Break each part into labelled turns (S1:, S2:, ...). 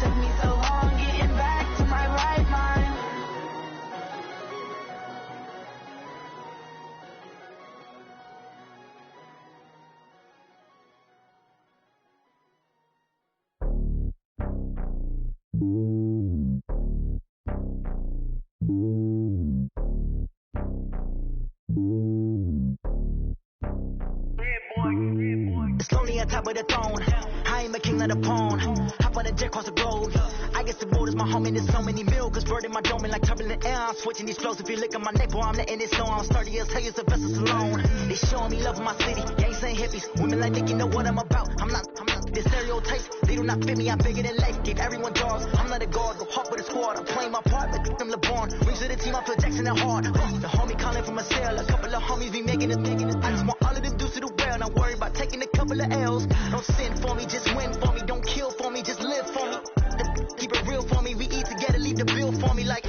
S1: took me so long getting back to my right mind.
S2: It's lonely on top of the throne. I ain't a king of the pawn. Hop on a jet across the globe. I guess the road is my home and there's so many milkers burning my dome and like turbulent air. I'm switching these flows. If you look at my neck, boy, I'm letting it snow. I'm sturdy as hell as a vessel alone. They showing me love in my city. Gangs and hippies. Women like think you know what I'm about. I'm not the stereotypes. They do not fit me. I'm bigger than life. Gave everyone jobs. I'm not a guard. Go hard with a squad. I'm playing my part like them LeBron. Rings to the team. I feel Jackson and hard. The homie calling from a cell. A couple of homies be making it. I just want all of them dudes to do well. Not worry about taking a couple of L's. Don't sin for me, just win for me. Don't kill for me, just live for me. Keep it real for me. We eat together, leave the bill for me like.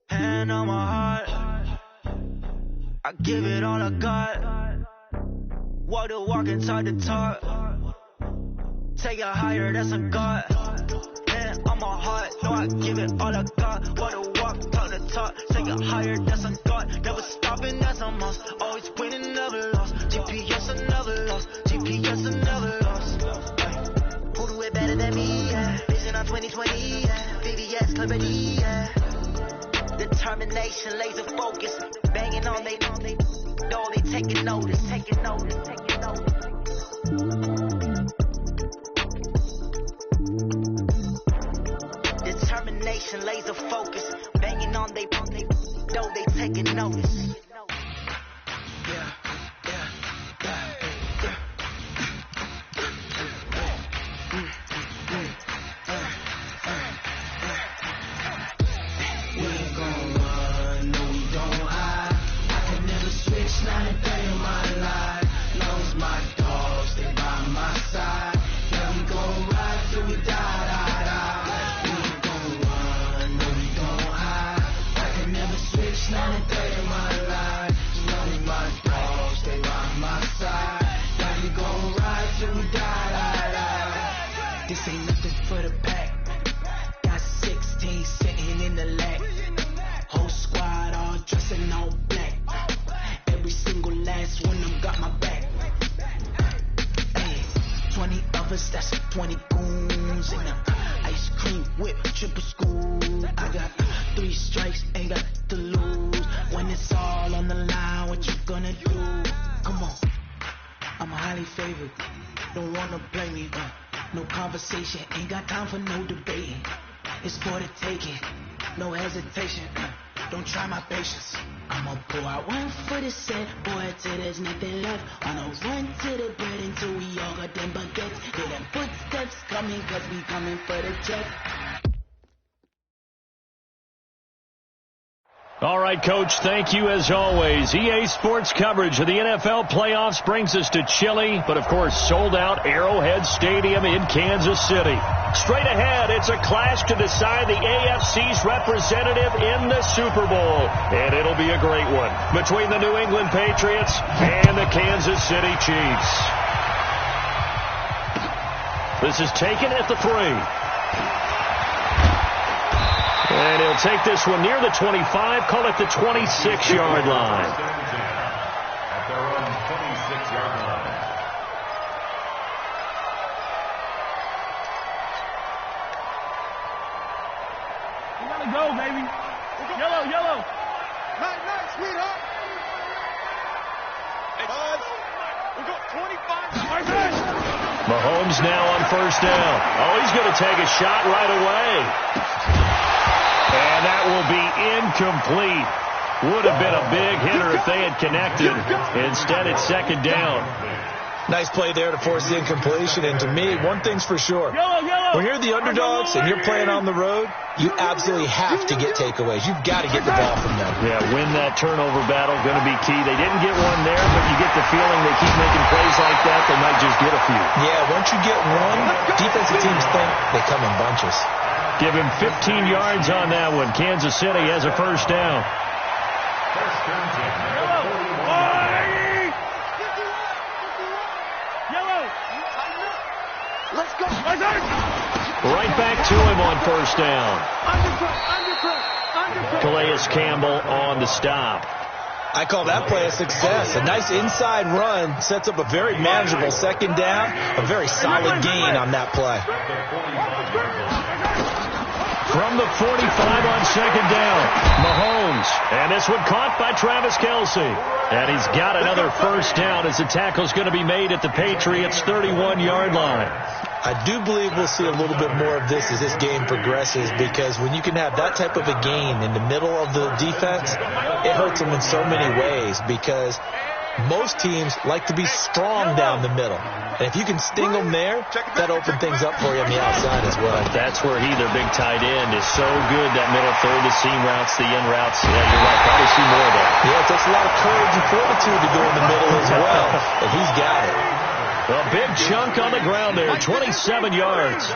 S2: Hand on my heart, I give it all I got. Walk the walk and talk the talk. Take it higher, that's a God. Hand on my heart, no, I give it all I got. Walk the walk, talk the talk. Take it higher, that's a God. Never stopping, that's a must. Always winning, never lost. GPS, I never lost. GPS, I never lost. Who do it better than me? Yeah. Vision on 2020. Yeah. VVS, clarity. Yeah. Determination, laser focus. Banging on they, no, they taking notice. Taking notice. Taking notice. Determination, laser focus. Banging on they, no, they taking notice. Yeah. This ain't nothing for the pack. Got 16 sitting in the lap. Whole squad all dressed in all black. Every single last one of them got my back. Hey, 20 of us, that's 20 goons in the ice cream whip, triple school. I got 3 strikes, ain't got to lose. When it's all on the line, what you gonna do? Come on, I'm highly favored. Don't wanna play me, no conversation, ain't got time for no debating. It's for the taking, no hesitation. Don't try my patience. I'ma pull out one for the set, boy, till there's nothing left. I'ma run to the bread until we all got them baguettes. Hear them footsteps coming, cause we coming for the check.
S3: All right, Coach, thank you as always. EA Sports coverage of the NFL playoffs brings us to chilly, but of course sold-out Arrowhead Stadium in Kansas City. Straight ahead, it's a clash to decide the AFC's representative in the Super Bowl, and it'll be a great one between the New England Patriots and the Kansas City Chiefs. This is taken at the 3. And he'll take this one near the 25, call it the 26-yard line.
S4: At their own 26-yard line.
S5: We gotta go, baby. Yellow. Night, sweetheart. We got 25.
S3: Mahomes now on first down. Oh, he's going to take a shot right away. And that will be incomplete. Would have been a big hitter if they had connected. Instead, it's second down.
S6: Nice play there to force the incompletion. And to me, one thing's for sure. When you're the underdogs and you're playing on the road, you absolutely have to get takeaways. You've got to get the ball from them.
S3: Yeah, win that turnover battle, going to be key. They didn't get one there, but you get the feeling they keep making plays like that, they might just get a few.
S6: Yeah, once you get one, defensive teams think they come in bunches.
S3: Give him 15 yards on that one. Kansas City has a first down.
S4: First down,
S5: Yellow. Let's go.
S3: back to him on first down. Calais Campbell on the stop.
S6: I call that play a success. A nice inside run sets up a very manageable second down. A very solid gain on that play.
S3: From the 45 on second down, Mahomes. And this one caught by Travis Kelce. And he's got another first down as the tackle's going to be made at the Patriots' 31-yard line.
S6: I do believe we'll see a little bit more of this as this game progresses, because when you can have that type of a gain in the middle of the defense, it hurts them in so many ways, because most teams like to be strong down the middle. And if you can sting them there, that opens things up for you on the outside as well.
S3: That's where their big tight end, is so good, that middle third, the seam routes, the in routes. Yeah, you're right. Probably see more of that.
S6: Yeah, it takes a lot of courage and fortitude to go in the middle as well, and he's got it.
S3: A big chunk on the ground there, 27 yards.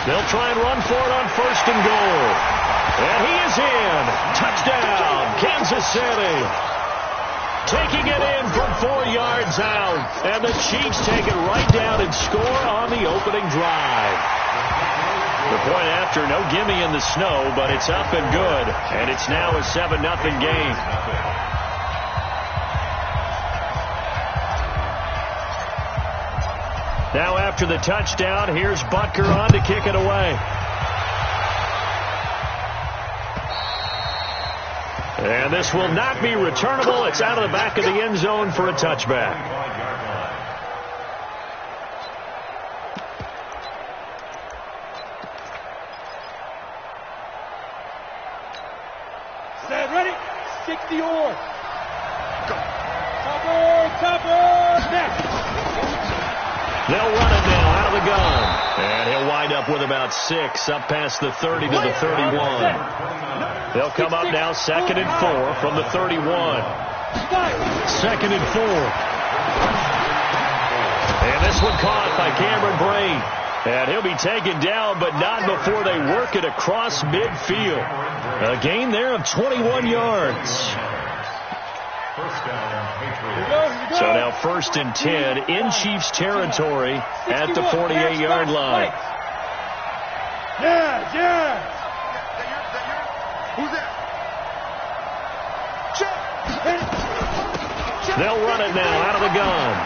S3: They'll try and run for it on first and goal. And he is in. Touchdown, Kansas City. Taking it in from 4 yards out. And the Chiefs take it right down and score on the opening drive. The point after, no gimme in the snow, but it's up and good. And it's now a 7-0 game. Now after the touchdown, here's Butker on to kick it away. And this will not be returnable. It's out of the back of the end zone for a touchback.
S5: Set, ready? 60 or. Cover, next.
S3: They'll run it now out of the gun. And he'll wind up with about 6 up past the 30 to the 31. They'll come up now 2nd and 4 from the 31. 2nd and 4. And this one caught by Cameron Brate. And he'll be taken down, but not before they work it across midfield. A gain there of 21 yards. So now 1st and 10 in Chiefs territory at the 48-yard line.
S5: Yeah. Who's that?
S3: They'll run it now out of the gun.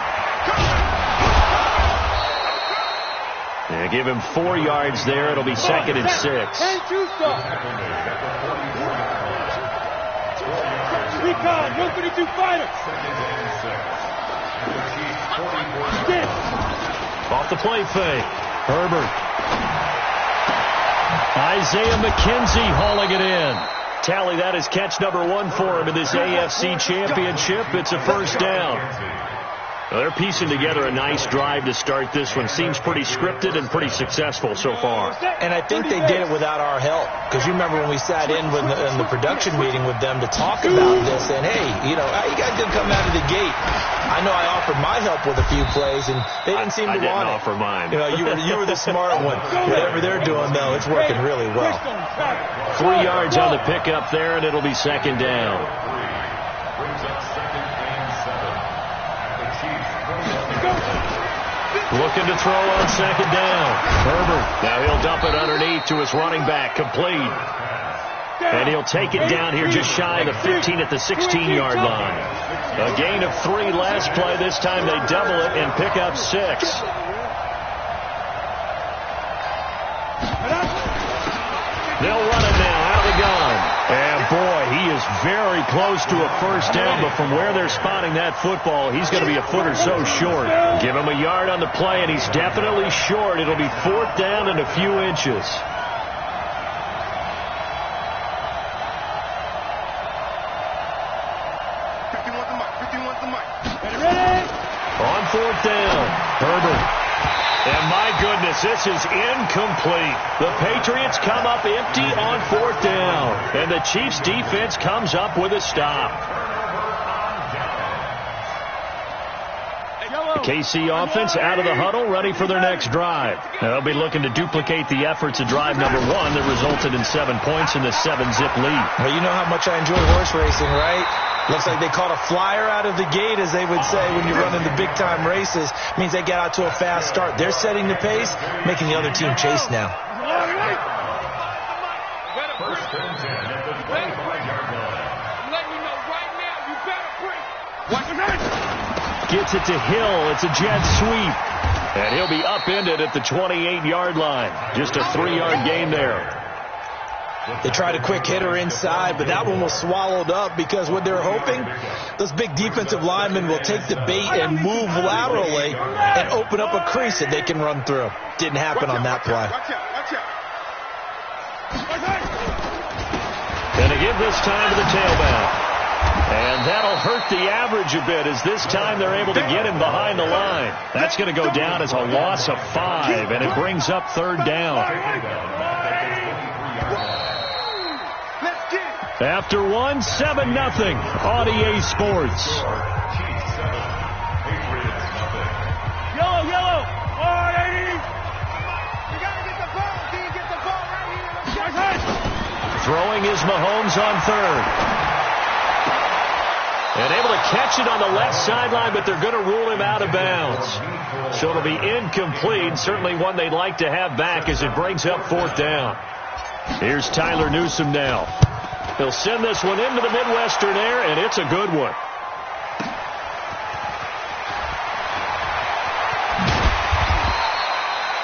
S3: Yeah, give him 4 yards there. It'll be 2nd and 6.
S5: Recon, 132 fighter.
S3: Off the play fake. Herbert. Isaiah McKenzie hauling it in. Tally, that is catch number 1 for him in this AFC Championship. It's a first down. Well, they're piecing together a nice drive to start this one. Seems pretty scripted and pretty successful so far.
S6: And I think they did it without our help. Because you remember when we sat in the production meeting with them to talk about this. And, hey, you guys didn't come out of the gate. I know I offered my help with a few plays, and they didn't seem to want it.
S3: I didn't offer mine.
S6: You were the smart one. Whatever they're doing, though, it's working really well.
S3: 3 yards on the pickup there, and it'll be 2nd down. Looking to throw on 2nd down. Herbert. Now he'll dump it underneath to his running back. Complete. And he'll take it down here just shy of the 15 at the 16-yard line. A gain of 3 last play. This time they double it and pick up 6. They'll run it now out of the gun. And, boy, he is very close to a first down, but from where they're spotting that football, he's going to be a foot or so short. Give him a yard on the play, and he's definitely short. It'll be 4th down and a few inches. On 4th down, Herbert. And my goodness, this is incomplete. The Patriots come up empty on 4th down. And the Chiefs defense comes up with a stop. The KC offense out of the huddle, ready for their next drive. Now, they'll be looking to duplicate the efforts of drive number 1 that resulted in 7 points in the 7-zip lead.
S6: Well, you know how much I enjoy horse racing, right? Looks like they caught a flyer out of the gate, as they would say when you're running the big-time races. Means they get out to a fast start. They're setting the pace, making the other team chase now.
S4: First and 10 at the 25-yard line.
S3: Gets it to Hill. It's a jet sweep. And he'll be upended at the 28-yard line. Just a 3-yard gain there.
S6: They tried a quick hitter inside, but that one was swallowed up because what they're hoping, those big defensive linemen will take the bait and move laterally and open up a crease that they can run through. Didn't happen on that play.
S3: Gonna give this time to the tailback. And that'll hurt the average a bit, as this time they're able to get him behind the line. That's going to go down as a loss of 5, and it brings up 3rd down. After 1, 7-0 on EA Sports.
S5: Yellow, yellow. All right, 80. You got to get the ball. Can you get the ball right here?
S3: Throwing is Mahomes on 3rd. And able to catch it on the left sideline, but they're going to rule him out of bounds. So it'll be incomplete. Certainly one they'd like to have back as it brings up 4th down. Here's Tyler Newsome now. He'll send this one into the Midwestern air, and it's a good one.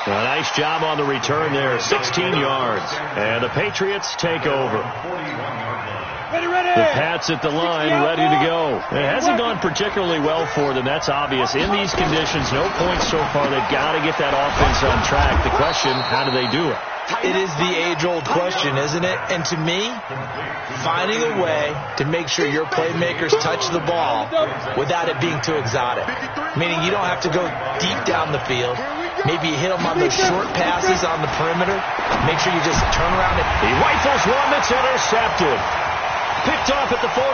S3: A nice job on the return there, 16 yards. And the Patriots take over. The Pats at the line, ready to go. It hasn't gone particularly well for them, that's obvious. In these conditions, no points so far. They've got to get that offense on track. The question, how do they do it?
S6: It is the age-old question, isn't it? And to me, finding a way to make sure your playmakers touch the ball without it being too exotic. Meaning you don't have to go deep down the field. Maybe you hit them on those short passes on the perimeter. Make sure you just turn around and...
S3: He rifles one that's intercepted. Picked off at the 48.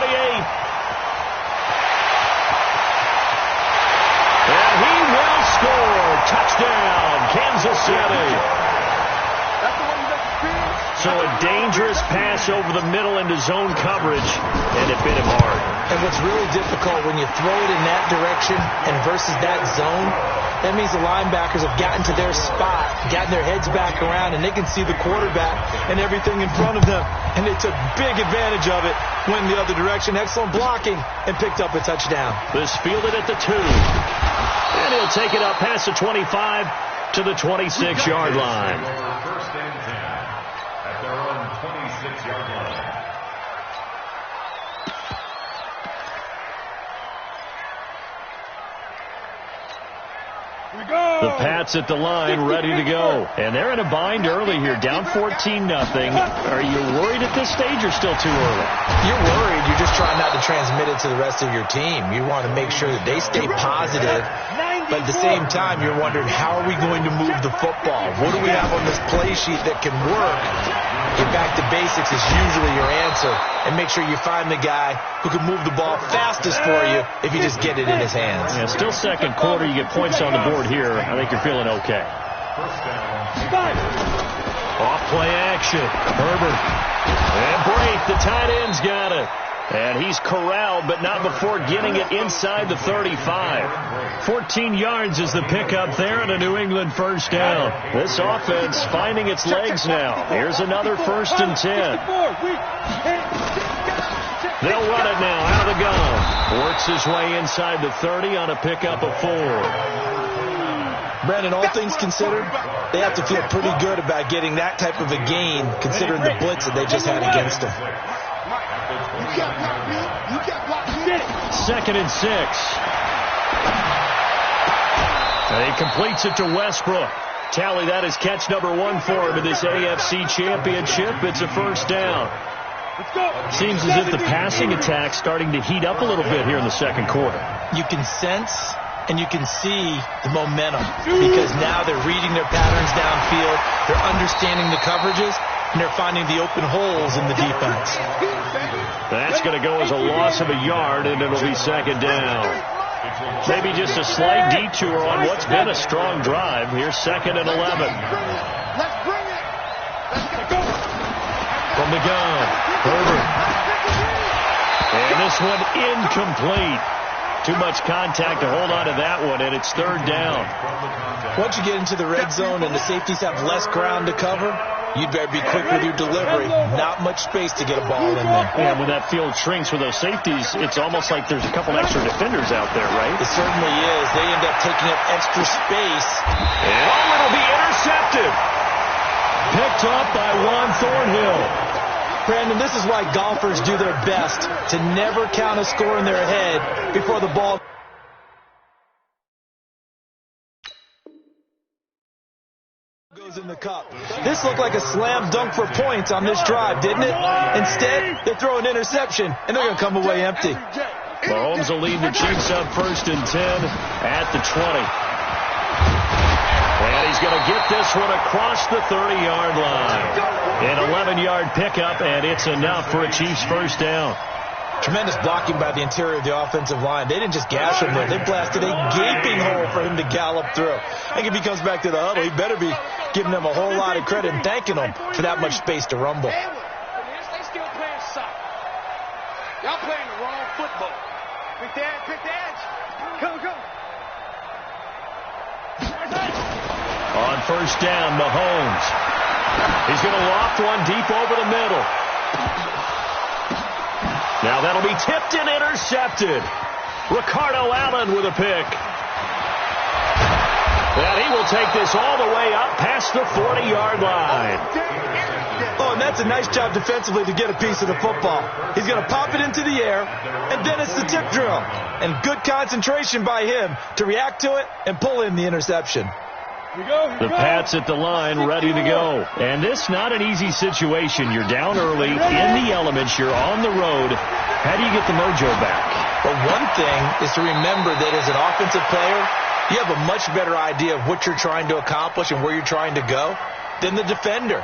S3: And he will score. Touchdown, Kansas City. So a dangerous pass over the middle into zone coverage, and it bit him hard.
S6: And what's really difficult when you throw it in that direction and versus that zone, that means the linebackers have gotten to their spot, gotten their heads back around, and they can see the quarterback and everything in front of them. And they took big advantage of it, went the other direction. Excellent blocking, and picked up a touchdown.
S3: This fielded at the 2. And he'll take it up past the 25 to the 26-yard line.
S4: First and 10 at their own 26-yard line.
S3: The Pats at the line, ready to go. And they're in a bind early here, down 14-0. Are you worried at this stage or still too early?
S6: You're worried. You're just trying not to transmit it to the rest of your team. You want to make sure that they stay positive. But at the same time, you're wondering, how are we going to move the football? What do we have on this play sheet that can work? Get back to basics is usually your answer. And make sure you find the guy who can move the ball fastest for you if you just get it in his hands.
S3: Yeah, still second quarter. You get points on the board here. I think you're feeling okay. Off play action. Herbert. And Brake, the tight end's got it. And he's corralled, but not before getting it inside the 35. 14 yards is the pickup there, and a New England first down. This offense finding its legs now. Here's another 1st and 10. They'll run it now out of the gun. Works his way inside the 30 on a pickup of 4.
S6: Brandon, all things considered, they have to feel pretty good about getting that type of a gain, considering the blitz that they just had against them.
S3: 2nd and 6. And he completes it to Westbrook. Tally, that is catch number 1 for him in this AFC Championship. It's a first down. Seems as if the passing attack's starting to heat up a little bit here in the second quarter.
S6: You can sense and you can see the momentum because now they're reading their patterns downfield, they're understanding the coverages, and they're finding the open holes in the defense.
S3: That's going to go as a loss of a yard, and it'll be second down. Maybe just a slight detour on what's been a strong drive. Here's 2nd and 11. From the gun, Herbert. And this one incomplete. Too much contact to hold on to that one, and it's third down.
S6: Once you get into the red zone and the safeties have less ground to cover, you'd better be quick with your delivery. Not much space to get a ball in there.
S3: And when that field shrinks with those safeties, it's almost like there's a couple extra defenders out there, right?
S6: It certainly is. They end up taking up extra space.
S3: And it'll be intercepted. Picked up by Juan Thornhill.
S6: Brandon, this is why golfers do their best to never count a score in their head before the ball goes in the cup. This looked like a slam dunk for points on this drive, didn't it? Instead, they throw an interception, and they're going to come away empty.
S3: Mahomes will lead the Chiefs up 1st and 10 at the 20. And he's going to get this one across the 30-yard line. An 11-yard pickup, and it's enough for a Chiefs first down.
S6: Tremendous blocking by the interior of the offensive line. They didn't just gash him there. They blasted a gaping hole for him to gallop through. I think if he comes back to the huddle, he better be giving them a whole lot of credit and thanking them for that much space to rumble.
S5: They still playing soccer. Y'all playing the wrong football. Pick the edge. Go.
S3: On first down, Mahomes. He's going to loft one deep over the middle. Now that'll be tipped and intercepted. Ricardo Allen with a pick. And he will take this all the way up past the 40-yard line.
S6: Oh, and that's a nice job defensively to get a piece of the football. He's going to pop it into the air, and then it's the tip drill. And good concentration by him to react to it and pull in the interception.
S3: The Pats at the line, ready to go. And this not an easy situation. You're down early, in the elements, you're on the road. How do you get the mojo back?
S6: But one thing is to remember that as an offensive player, you have a much better idea of what you're trying to accomplish and where you're trying to go than the defender.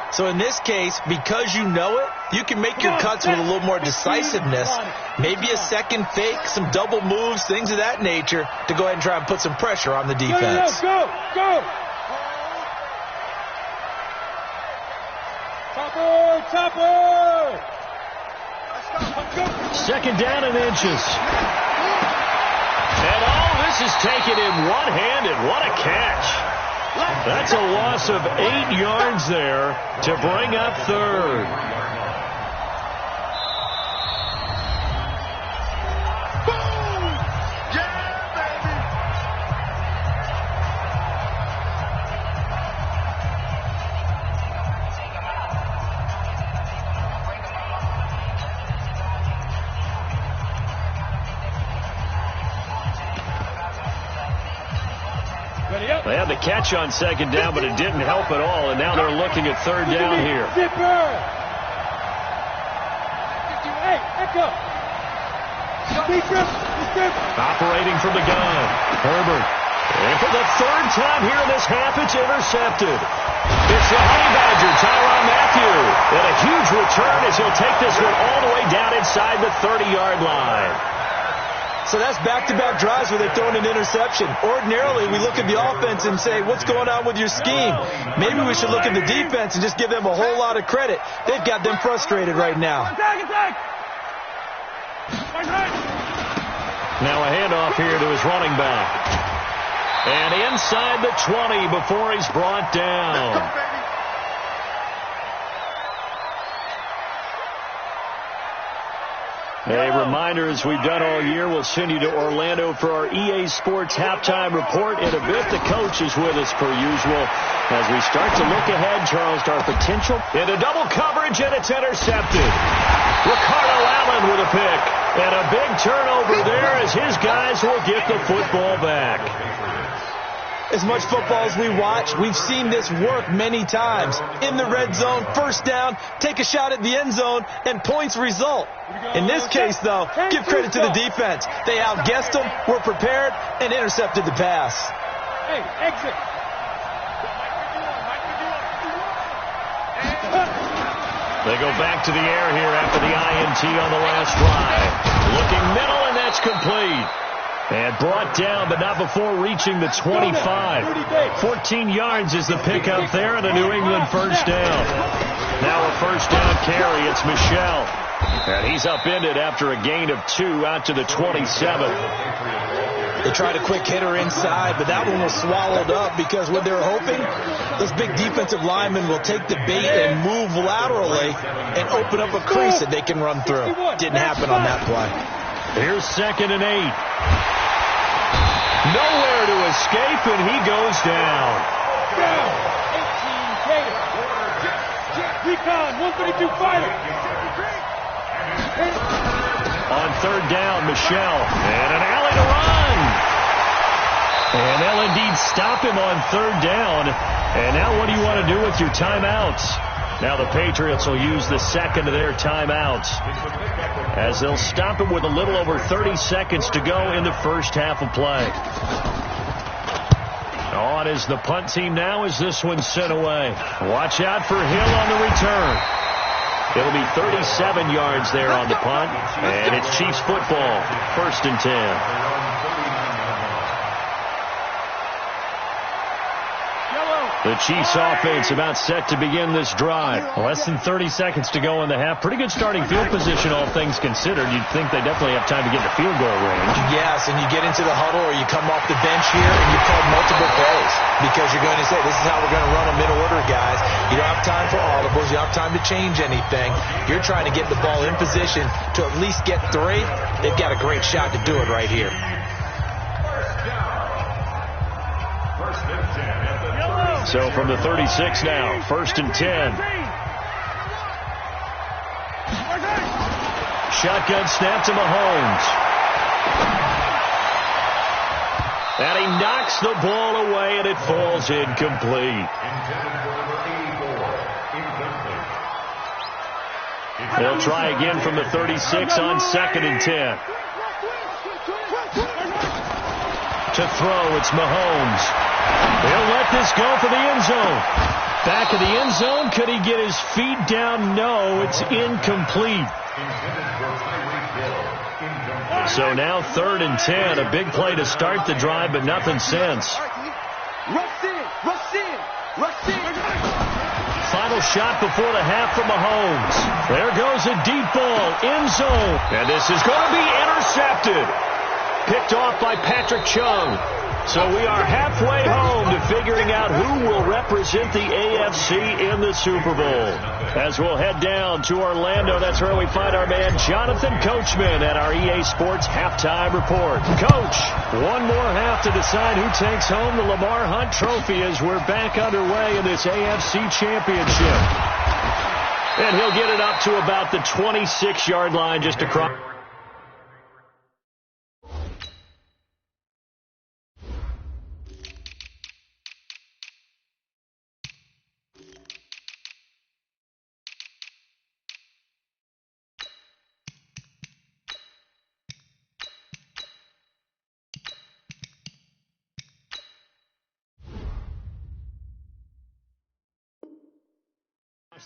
S6: So in this case, because you know it, you can make your cuts with a little more decisiveness, maybe a second fake, some double moves, things of that nature, to go ahead and try and put some pressure on the defense.
S5: Go. Chopper.
S3: Second down and inches. And all this is taken in one-handed. What a catch. That's a loss of 8 yards there to bring up third. They had the catch on second down, but it didn't help at all, and now they're looking at third down here. Operating from the gun, Herbert. And for the third time here in this half, it's intercepted. It's the Honey Badger, Tyrann Mathieu. And a huge return as he'll take this one all the way down inside the 30-yard line.
S6: So that's back-to-back drives where they've thrown an interception. Ordinarily, we look at the offense and say, what's going on with your scheme? Maybe we should look at the defense and just give them a whole lot of credit. They've got them frustrated right now.
S3: Now a handoff here to his running back. And inside the 20 before he's brought down. A reminder, as we've done all year, we'll send you to Orlando for our EA Sports halftime report. In a bit, the coach is with us per usual as we start to look ahead, Charles, to our potential. Into double coverage, and it's intercepted. Ricardo Allen with a pick. And a big turnover there as his guys will get the football back.
S6: As much football as we watch, we've seen this work many times. In the red zone, first down, take a shot at the end zone, and points result. In this case, though, give credit to the defense. They outguessed them, were prepared, and intercepted the pass.
S5: Hey, exit.
S3: They go back to the air here after the INT on the last drive. Looking middle, and that's complete. And brought down, but not before reaching the 25. 14 yards is the pickup there, and a New England first down. Now a first down carry. It's Michel. And he's upended after a gain of 2 out to the 27.
S6: They tried a quick hitter inside, but that one was swallowed up because what they're hoping, those big defensive linemen will take the bait and move laterally and open up a crease that they can run through. Didn't happen on that play.
S3: Here's 2nd and 8. Nowhere to escape, and he goes down.
S5: 18 Gator. Recon, 132 fighter.
S3: On 3rd down, Michelle. And an alley to run. And they'll indeed stop him on 3rd down. And now what do you want to do with your timeouts? Now the Patriots will use the second of their timeouts, as they'll stop him with a little over 30 seconds to go in the first half of play. On is the punt team now as this one's sent away. Watch out for Hill on the return. It'll be 37 yards there on the punt, and it's Chiefs football, 1st and 10. The Chiefs offense about set to begin this drive. Less than 30 seconds to go in the half. Pretty good starting field position, all things considered. You'd think they definitely have time to get to field goal range.
S6: Yes, and you get into the huddle or you come off the bench here and you call multiple plays because you're going to say, this is how we're going to run them in order, guys. You don't have time for audibles. You don't have time to change anything. You're trying to get the ball in position to at least get 3. They've got a great shot to do it right here.
S3: So from the 36 now, 1st and 10. Shotgun snap to Mahomes. And he knocks the ball away, and it falls incomplete. They'll try again from the 36 on 2nd and 10. To throw, it's Mahomes. He'll let this go for the end zone. Back of the end zone. Could he get his feet down? No, it's incomplete. So now 3rd and 10. A big play to start the drive, but nothing since. Final shot before the half from Mahomes. There goes a deep ball. End zone. And this is going to be intercepted. Picked off by Patrick Chung. So we are halfway home to figuring out who will represent the AFC in the Super Bowl. As we'll head down to Orlando, that's where we find our man Jonathan Coachman at our EA Sports Halftime Report. Coach, one more half to decide who takes home the Lamar Hunt Trophy as we're back underway in this AFC Championship. And he'll get it up to about the 26-yard line just across.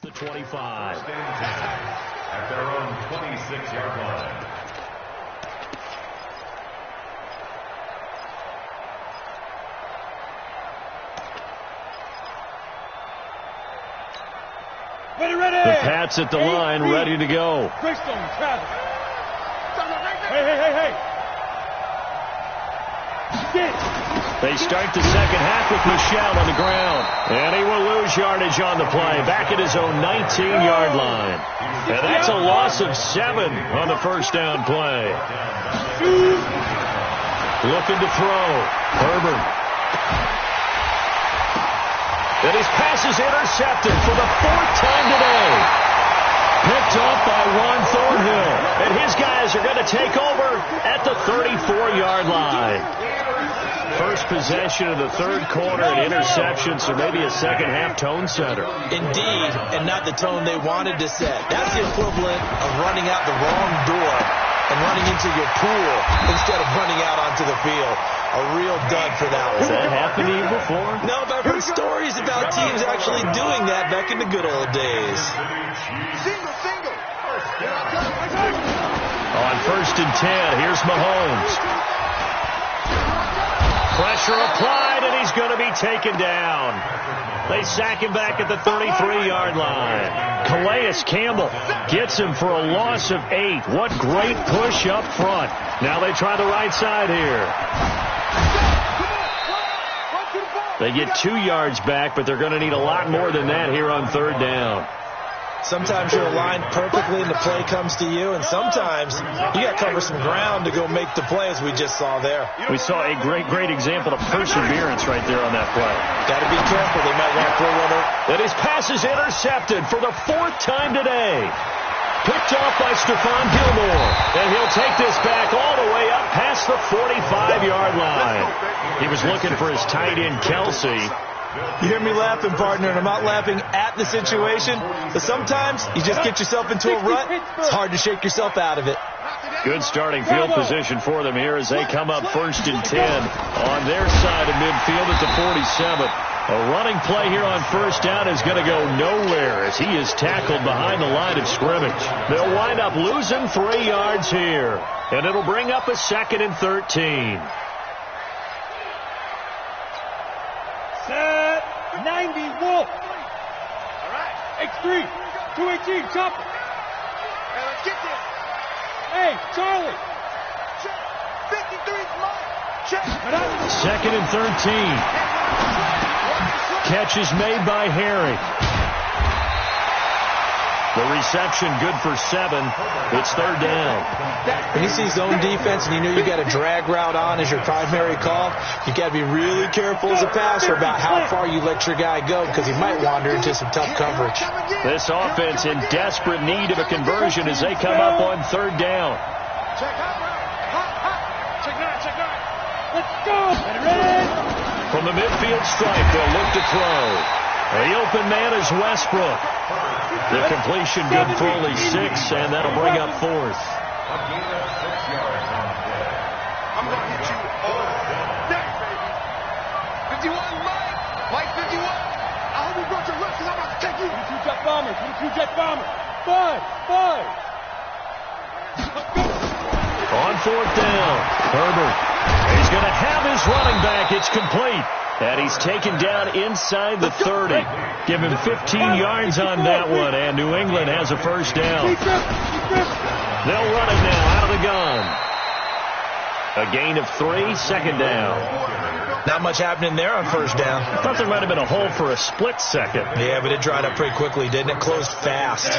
S3: The 25.
S4: At their own 26-yard line.
S3: The Pats at the line, ready to go.
S5: Greystone, Travis. Hey.
S3: They start the second half with Michelle on the ground. And he will lose yardage on the play. Back at his own 19-yard line. And that's a loss of 7 on the first down play. Looking to throw. Herbert. And his pass is intercepted for the 4th time today. Picked off by Ron Thornhill. And his guys are going to take over at the 34-yard line. First possession of the 3rd quarter, an interception, so maybe a second-half tone setter.
S6: Indeed, and not the tone they wanted to set. That's the equivalent of running out the wrong door and running into your pool instead of running out onto the field. A real dud for that one.
S3: Has that happened to you before?
S6: No, but I've heard stories about teams actually doing that back in the good old days.
S3: On 1st and 10, here's Mahomes. Pressure applied, and he's going to be taken down. They sack him back at the 33-yard line. Calais Campbell gets him for a loss of 8. What great push up front. Now they try the right side here. They get 2 yards back, but they're going to need a lot more than that here on 3rd down.
S6: Sometimes you're aligned perfectly and the play comes to you, and sometimes you got to cover some ground to go make the play, as we just saw there.
S3: We saw a great example of perseverance right there on that play.
S6: Got to be careful. They might want to throw one.
S3: That his pass is intercepted for the 4th time today. Picked off by Stephon Gilmore. And he'll take this back all the way up past the 45-yard line. He was looking for his tight end, Kelsey.
S6: You hear me laughing, partner, and I'm not laughing at the situation, but sometimes you just get yourself into a rut. It's hard to shake yourself out of it.
S3: Good starting field position for them here as they come up 1st and 10 on their side of midfield at the 47. A running play here on 1st down is going to go nowhere as he is tackled behind the line of scrimmage. They'll wind up losing 3 yards here, and it'll bring up a 2nd and 13.
S5: Set 90 Wolf. All right. X3. 218. Chopper. Hey, let's get this. Hey, Charlie. Check. 53's mine. Check.
S3: 2nd and 13. Catch is made by Herring. The reception good for 7. It's 3rd down.
S6: When you see zone defense and you know you got a drag route on as your primary call, you got to be really careful as a passer about how far you let your guy go, because he might wander into some tough coverage.
S3: This offense in desperate need of a conversion as they come up on 3rd down.
S5: Check nine. Let's go. Ready?
S3: From the midfield stripe, they'll look to throw. The open man is Westbrook. The completion good for only 6, and that'll bring up 4th.
S5: I'm going to hit you all day, baby. 51, Mike 51. I hope you brought your reps because I'm about to take you. 22 jet bomber. 22 jet bomber. 5.
S3: On 4th down, Herbert. He's going to have his running back. It's complete. And he's taken down inside the 30. Give him 15 yards on that one, and New England has a 1st down. They'll run it now out of the gun. A gain of 3, 2nd down.
S6: Not much happening there on 1st down.
S3: I thought there might have been a hole for a split second.
S6: Yeah, but it dried up pretty quickly, didn't it? Closed fast.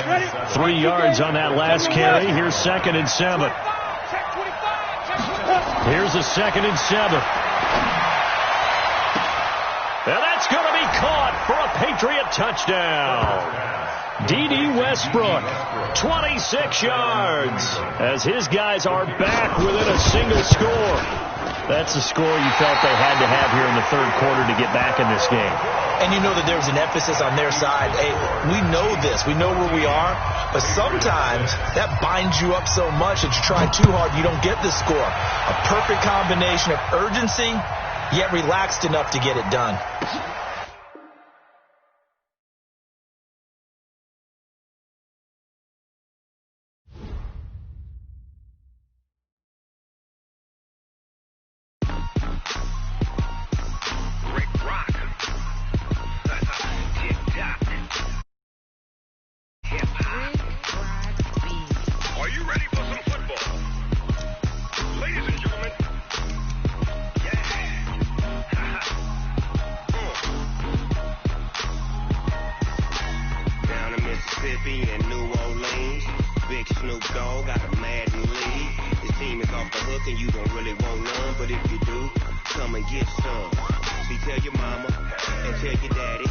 S3: 3 yards on that last carry. Here's 2nd and 7. Here's a 2nd and 7. And that's going to be caught for a Patriot touchdown. D.D. Westbrook, 26 yards, as his guys are back within a single score. That's the score you felt they had to have here in the 3rd quarter to get back in this game.
S6: And you know that there's an emphasis on their side. Hey, we know this. We know where we are. But sometimes that binds you up so much that you try too hard, you don't get the score. A perfect combination of urgency, yet relaxed enough to get it done.
S5: Are you ready for some football? Ladies and gentlemen, down in Mississippi and New Orleans, Big Snoop Dogg got a Madden league. His team is off the hook and you don't really want none, but if you do, come and get some. See, tell your mama and tell your daddy.